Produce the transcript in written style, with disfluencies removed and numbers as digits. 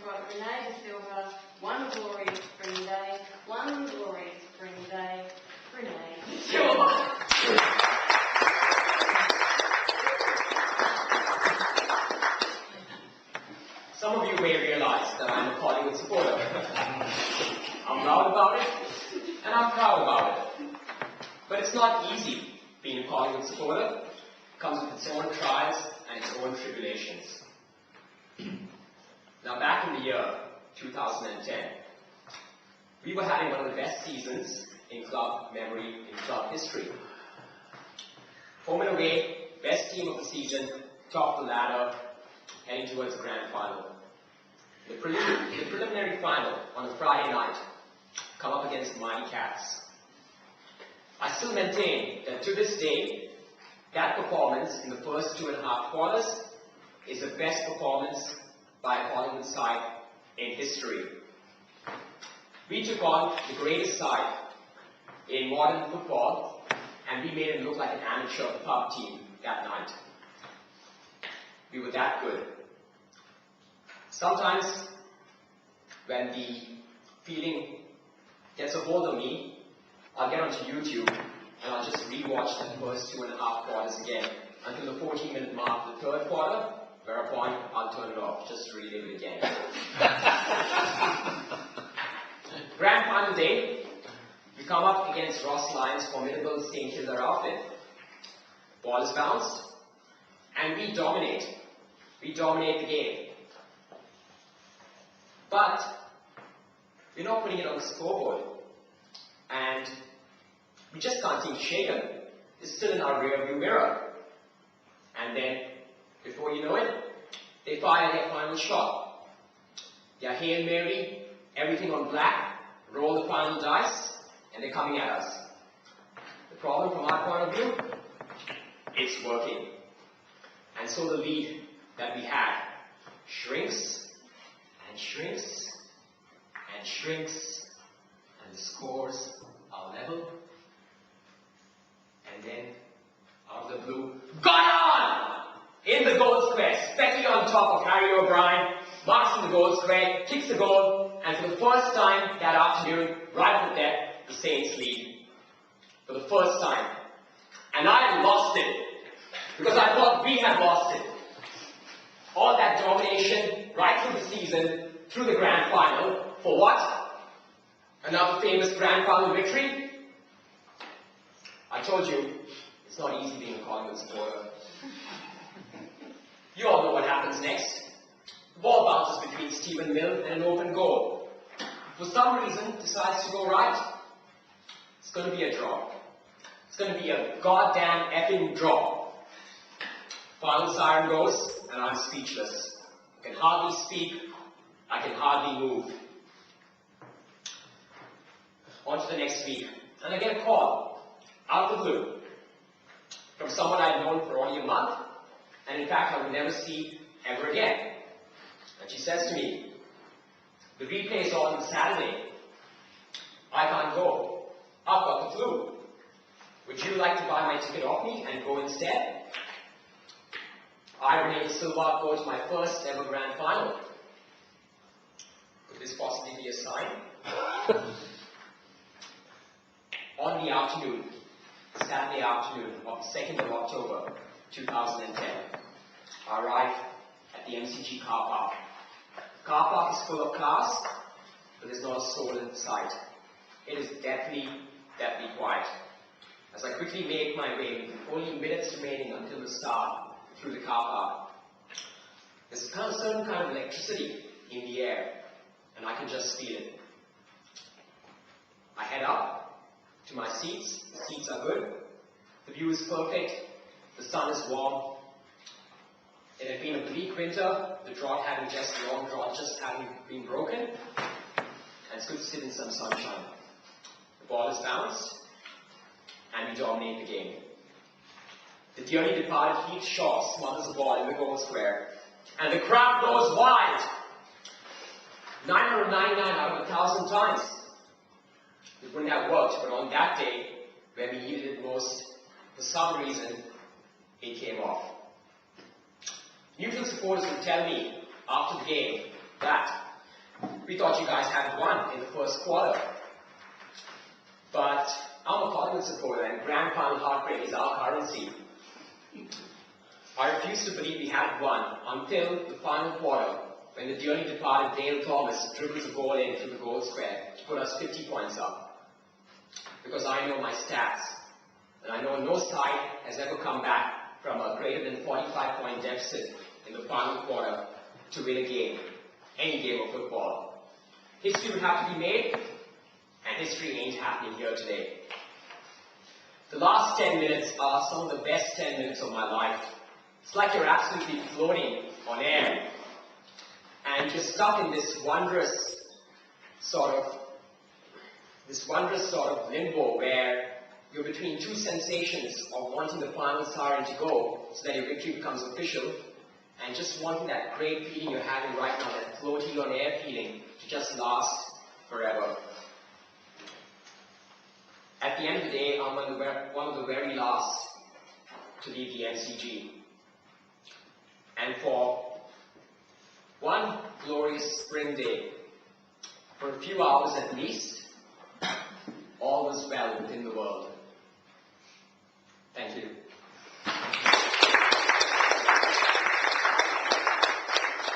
got Rene de Silva, one glorious spring day, one glorious spring day, Rene de Silva. Some of you may realize that I'm a Collingwood supporter. I'm loud about it, and I'm proud about it. But it's not easy being a Collingwood supporter. It comes with its own trials and its own tribulations. Now, back in the year 2010, we were having one of the best seasons in club memory, in club history. Home and away, best team of the season, top of the ladder, heading towards the grand final. The preliminary final on a Friday night, come up against the Mighty Cats. I still maintain that to this day, that performance in the first 2.5 quarters is the best performance by a Collingwood side in history. We took on the greatest side in modern football, and we made it look like an amateur pub team that night. We were that good. Sometimes, when the feeling gets a hold of me, I'll get onto YouTube and I'll just rewatch the first 2.5 quarters again until the 14-minute mark of the third quarter, whereupon I'll turn it off, just to relive it again. Grand final day, we come up against Ross Lyon's formidable St. Kilda outfit. Ball is bounced, and we dominate. We dominate the game. But we're not putting it on the scoreboard. And we just can't seem to shake them. It's still in our rearview mirror. And then, before you know it, they fire their final shot. Their Hail Mary, everything on black, roll the final dice, and they're coming at us. The problem from our point of view, it's working. And so the lead that we had shrinks and shrinks and shrinks, and the scores are level. And then, out of the blue, got on! In the goal square, Specky on top of Harry O'Brien, marks in the goal square, kicks the goal, and for the first time that afternoon, right at the death, the Saints lead. For the first time. And I lost it, because I thought we had lost it. All that domination, right through the season, through the grand final, for what? Another famous grand final victory? I told you, it's not easy being a Collingwood supporter. You all know what happens next. The ball bounces between Stephen Mill and an open goal. For some reason, decides to go right. It's going to be a draw. It's going to be a goddamn effing draw. Final siren goes, and I'm speechless. I can hardly speak. I can hardly move. On to the next week, and I get a call, out of the blue, from someone I'd known for only a month, and in fact I would never see ever again. And she says to me, the replay is on Saturday. I can't go. I've got the flu. Would you like to buy my ticket off me and go instead? I, Rene de Silva, go to my first ever grand final. Could this possibly be a sign? On the afternoon, Saturday afternoon of the 2nd of October, 2010, I arrive at the MCG car park. The car park is full of cars, but there's not a soul in sight. It is deathly quiet. As I quickly make my way, with only minutes remaining until the start, through the car park, there's a certain kind of electricity in the air, and I can just feel it. I head up to my seats. The seats are good. The view is perfect. The sun is warm. It had been a bleak winter, the long drought just having been broken, and it's good to sit in some sunshine. The ball is bounced, and we dominate the game. The dearly departed Heath Shaw smothers the ball in the goal square, and the crowd goes wild. 999 out of 1,000 times. It wouldn't have worked, but on that day, when we needed it most, for some reason, it came off. Neutral supporters would tell me after the game that We thought you guys had won in the first quarter. But I'm a Collingwood supporter and grand final heartbreak is our currency. I refuse to believe we had won until the final quarter when the dearly departed Dale Thomas dribbles the ball in through the goal square to put us 50 points up. Because I know my stats, and I know no side has ever come back from a greater than 45-point deficit in the final quarter to win a game, any game of football. History would have to be made, and history ain't happening here today. The last 10 minutes are some of the best 10 minutes of my life. It's like you're absolutely floating on air, and you're stuck in this wondrous sort of limbo where you're between two sensations of wanting the final siren to go so that your victory becomes official, and just wanting that great feeling you're having right now, that floating on air feeling, to just last forever. At the end of the day, I'm one of the very last to leave the MCG. And for one glorious spring day, for a few hours at least, all was well within the world. Thank you.